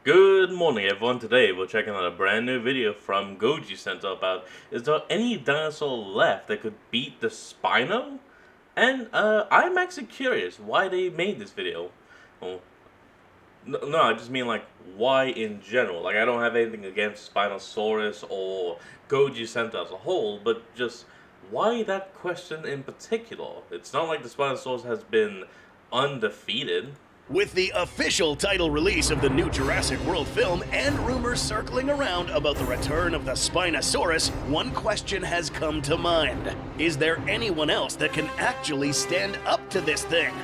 Good morning everyone, today we're checking out a brand new video from Goji Center about is there any dinosaur left that could beat the Spino? And I'm actually curious why they made this video. Well, no, I just mean like why in general. Like I don't have anything against Spinosaurus or Goji Center as a whole, but just why that question in particular? It's not like the Spinosaurus has been undefeated. With the official title release of the new Jurassic World film and rumors circling around about the return of the Spinosaurus, one question has come to mind. Is there anyone else that can actually stand up to this thing?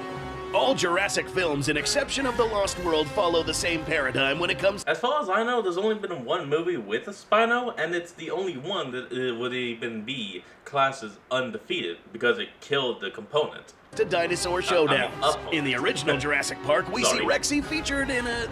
All Jurassic films, in exception of The Lost World, follow the same paradigm when it comes. As far as I know, there's only been one movie with a Spino, and it's the only one that would even be classed as undefeated because it killed the component. To Dinosaur Showdown. In the original Jurassic Park, we see Rexy featured in a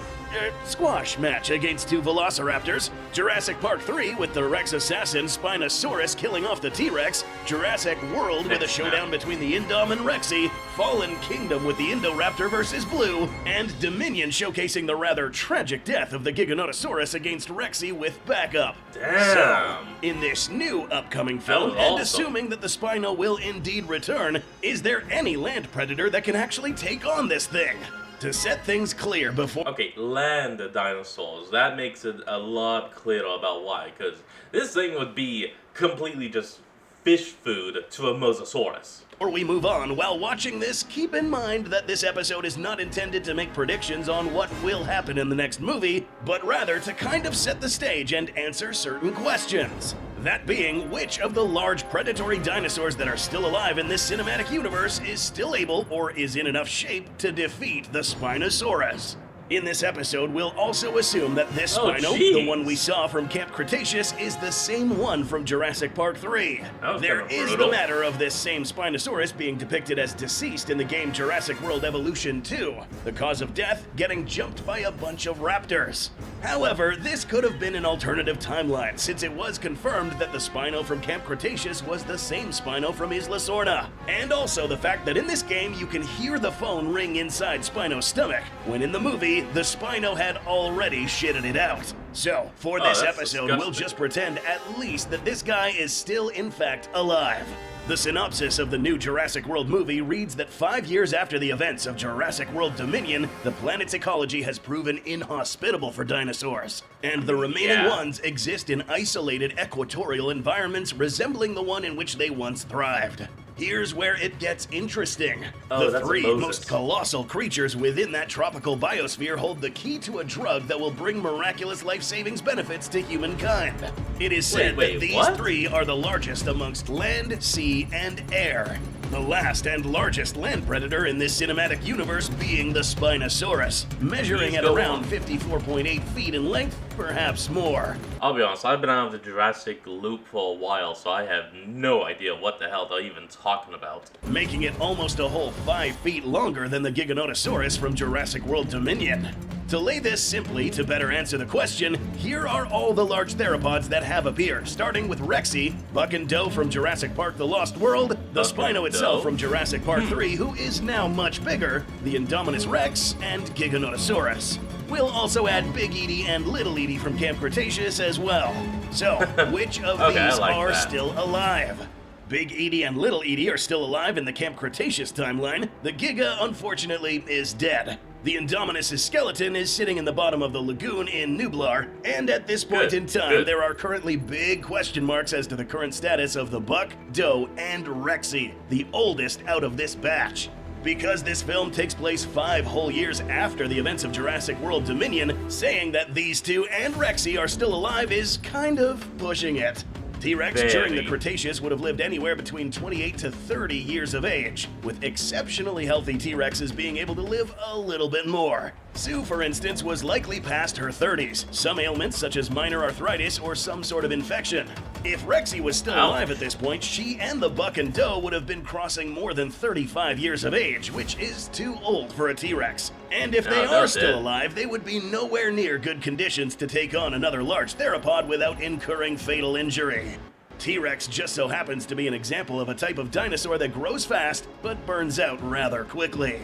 squash match against two velociraptors. Jurassic Park 3 with the Rex assassin Spinosaurus killing off the T-Rex. Jurassic World with a showdown between the Indom and Rexy. Fallen Kingdom with the Indoraptor versus Blue. And Dominion showcasing the rather tragic death of the Giganotosaurus against Rexy with backup. Damn. So, in this new upcoming film, and assuming that the Spino will indeed return, is there any land predator that can actually take on this thing? To set things clear before... Okay, land dinosaurs. That makes it a lot clearer about why, because this thing would be completely just fish food to a Mosasaurus. Before we move on, while watching this, keep in mind that this episode is not intended to make predictions on what will happen in the next movie, but rather to kind of set the stage and answer certain questions. That being, which of the large predatory dinosaurs that are still alive in this cinematic universe is still able or is in enough shape to defeat the Spinosaurus? In this episode, we'll also assume that this Spino, the one we saw from Camp Cretaceous, is the same one from Jurassic Park 3. There is the matter of this same Spinosaurus being depicted as deceased in the game Jurassic World Evolution 2, the cause of death getting jumped by a bunch of raptors. However, this could have been an alternative timeline, since it was confirmed that the Spino from Camp Cretaceous was the same Spino from Isla Sorna. And also the fact that in this game you can hear the phone ring inside Spino's stomach, when in the movie, the Spino had already shitted it out. So, for this episode, we'll just pretend at least that this guy is still in fact alive. The synopsis of the new Jurassic World movie reads that 5 years after the events of Jurassic World Dominion, the planet's ecology has proven inhospitable for dinosaurs, and the remaining ones exist in isolated equatorial environments resembling the one in which they once thrived. Here's where it gets interesting. The three most colossal creatures within that tropical biosphere hold the key to a drug that will bring miraculous life savings benefits to humankind. It is said that these three are the largest amongst land, sea, and air. The last and largest land predator in this cinematic universe being the Spinosaurus, measuring at around 54.8 feet in length, perhaps more. I'll be honest, I've been out of the Jurassic loop for a while, so I have no idea what the hell they're even talking about. Making it almost a whole 5 feet longer than the Giganotosaurus from Jurassic World Dominion. To lay this simply, to better answer the question, here are all the large theropods that have appeared, starting with Rexy, Buck and Doe from Jurassic Park The Lost World, the Spino itself from Jurassic Park 3, who is now much bigger, the Indominus Rex, and Giganotosaurus. We'll also add Big Edie and Little Edie from Camp Cretaceous as well. So, which of these are still alive? Big Edie and Little Edie are still alive in the Camp Cretaceous timeline. The Giga, unfortunately, is dead. The Indominus' skeleton is sitting in the bottom of the lagoon in Nublar, and at this point in time, there are currently big question marks as to the current status of the Buck, Doe, and Rexy, the oldest out of this batch. Because this film takes place 5 whole years after the events of Jurassic World Dominion, saying that these two and Rexy are still alive is kind of pushing it. T-Rex during the Cretaceous would have lived anywhere between 28 to 30 years of age, with exceptionally healthy T-Rexes being able to live a little bit more. Sue, for instance, was likely past her 30s, some ailments such as minor arthritis or some sort of infection. If Rexy was still alive at this point, she and the Buck and Doe would have been crossing more than 35 years of age, which is too old for a T-Rex. And if they are still alive, they would be nowhere near good conditions to take on another large theropod without incurring fatal injury. T-Rex just so happens to be an example of a type of dinosaur that grows fast, but burns out rather quickly.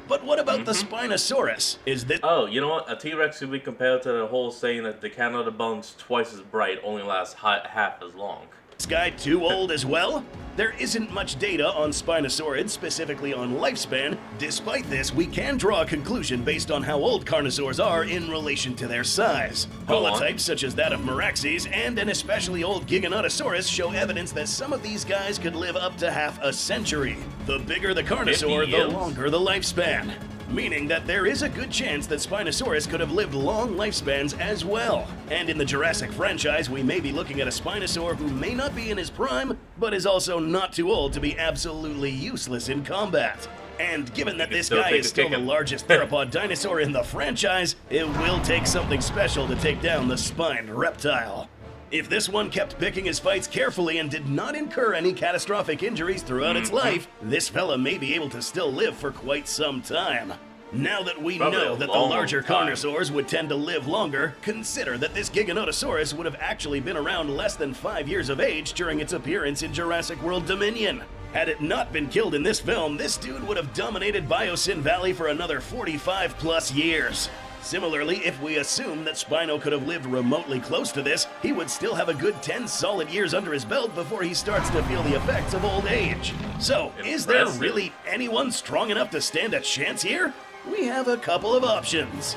But what about the Spinosaurus? Is this Oh, you know what? A T-Rex could be compared to the whole saying that the candle that burns twice as bright only lasts half as long. guy too old as well? There isn't much data on Spinosaurids, specifically on lifespan. Despite this, we can draw a conclusion based on how old carnosaurs are in relation to their size. Go on. Holotypes such as that of Meraxes and an especially old Giganotosaurus show evidence that some of these guys could live up to half a century. The bigger the 50 carnosaur, the years? longer the lifespan. Meaning that there is a good chance that Spinosaurus could have lived long lifespans as well. And in the Jurassic franchise, we may be looking at a Spinosaur who may not be in his prime, but is also not too old to be absolutely useless in combat. And given that this still guy take is a still kick the him. largest theropod dinosaur in the franchise, it will take something special to take down the spined reptile. If this one kept picking his fights carefully and did not incur any catastrophic injuries throughout its life, this fella may be able to still live for quite some time. Now that we Probably know a that the long larger time. carnosaurs would tend to live longer, consider that this Giganotosaurus would have actually been around less than 5 years of age during its appearance in Jurassic World Dominion. Had it not been killed in this film, this dude would have dominated Biosyn Valley for another 45 plus years. Similarly, if we assume that Spino could have lived remotely close to this, he would still have a good 10 solid years under his belt before he starts to feel the effects of old age. So, is there Impressive. really anyone strong enough to stand a chance here? We have a couple of options.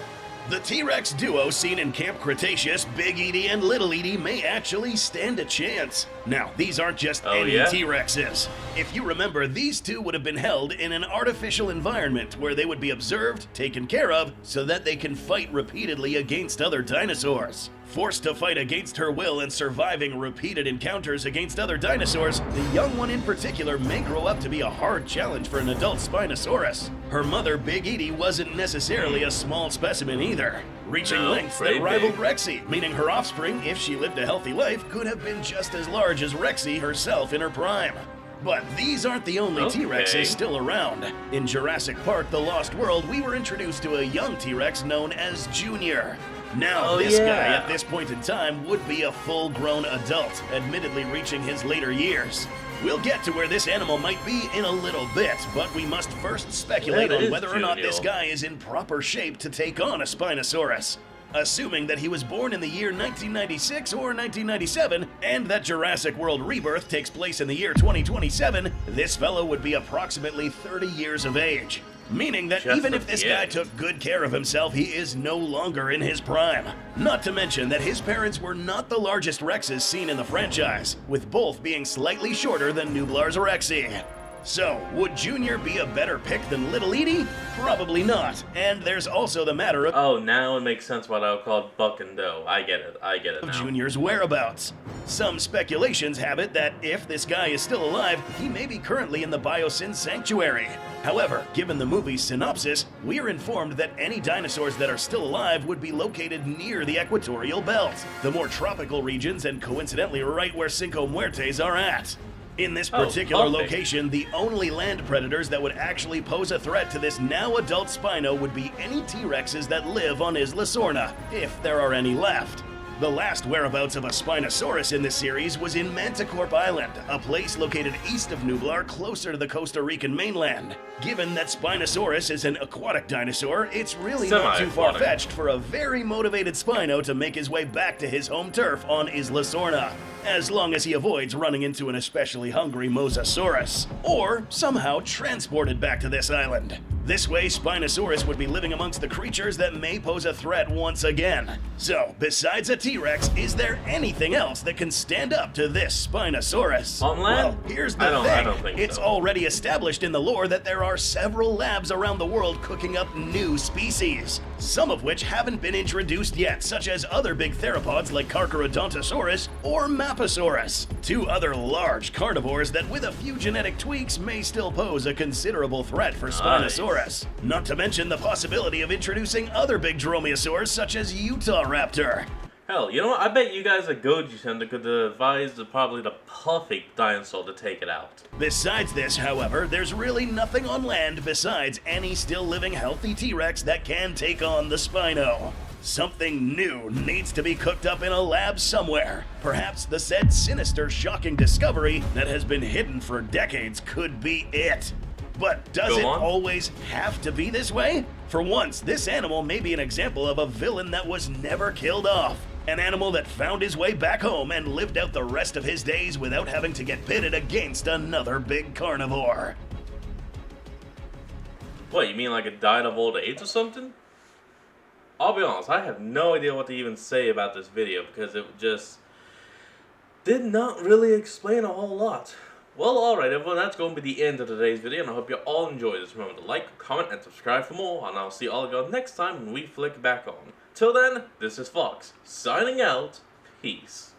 The T-Rex duo seen in Camp Cretaceous, Big Edie and Little Edie, may actually stand a chance. Now, these aren't just any yeah? T-Rexes. If you remember, these two would have been held in an artificial environment where they would be observed, taken care of, so that they can fight repeatedly against other dinosaurs. Forced to fight against her will and surviving repeated encounters against other dinosaurs, the young one in particular may grow up to be a hard challenge for an adult Spinosaurus. Her mother, Big Edie, wasn't necessarily a small specimen either, reaching No, lengths pretty that rivaled big. Rexy, meaning her offspring, if she lived a healthy life, could have been just as large as Rexy herself in her prime. But these aren't the only Okay. T-Rexes still around. In Jurassic Park: The Lost World, we were introduced to a young T-Rex known as Junior. Now, Oh, this guy yeah. at this point in time would be a full-grown adult, admittedly reaching his later years. We'll get to where this animal might be in a little bit, but we must first speculate Yeah, that on is whether or not this Junior. guy is in proper shape to take on a Spinosaurus. Assuming that he was born in the year 1996 or 1997, and that Jurassic World Rebirth takes place in the year 2027, this fellow would be approximately 30 years of age. Meaning that Just even a if this guy kid. took good care of himself, he is no longer in his prime. Not to mention that his parents were not the largest Rexes seen in the franchise, with both being slightly shorter than Nublar's Rexy. So, would Junior be a better pick than Little Edie? Probably not. And there's also the matter of Oh, now it makes sense what I would call Buck and Doe. I get it now. Junior's whereabouts. Some speculations have it that if this guy is still alive, he may be currently in the Biosyn Sanctuary. However, given the movie's synopsis, we are informed that any dinosaurs that are still alive would be located near the equatorial belt, the more tropical regions and coincidentally right where Cinco Muertes are at. In this Oh, particular perfect. location, the only land predators that would actually pose a threat to this now adult Spino would be any T-Rexes that live on Isla Sorna, if there are any left. The last whereabouts of a Spinosaurus in this series was in Manticorp Island, a place located east of Nublar, closer to the Costa Rican mainland. Given that Spinosaurus is an aquatic dinosaur, it's really not too Semi-aquatic. far-fetched for a very motivated Spino to make his way back to his home turf on Isla Sorna, as long as he avoids running into an especially hungry Mosasaurus, or somehow transported back to this island. This way, Spinosaurus would be living amongst the creatures that may pose a threat once again. So, besides a T-Rex, is there anything else that can stand up to this Spinosaurus? On land? Well, here's the I don't think it's so. already established in the lore that there are several labs around the world cooking up new species, some of which haven't been introduced yet, such as other big theropods like Carcharodontosaurus or Maposaurus, two other large carnivores that with a few genetic tweaks may still pose a considerable threat for Spinosaurus. Not to mention the possibility of introducing other big dromaeosaurs such as Utah Raptor. Hell, you know what? I bet you guys at Goji Center could devise probably the perfect dinosaur to take it out. Besides this, however, there's really nothing on land besides any still living healthy T-Rex that can take on the Spino. Something new needs to be cooked up in a lab somewhere. Perhaps the said sinister, shocking discovery that has been hidden for decades could be it. But does Go it on. always have to be this way? For once, this animal may be an example of a villain that was never killed off. An animal that found his way back home and lived out the rest of his days without having to get pitted against another big carnivore. What, you mean like it died of old age or something? I'll be honest, I have no idea what to even say about this video because it just did not really explain a whole lot. Well, alright everyone, that's going to be the end of today's video, and I hope you all enjoyed this. Remember to like, comment, and subscribe for more, and I'll see all of you next time when we flick back on. Till then, this is Fox, signing out. Peace.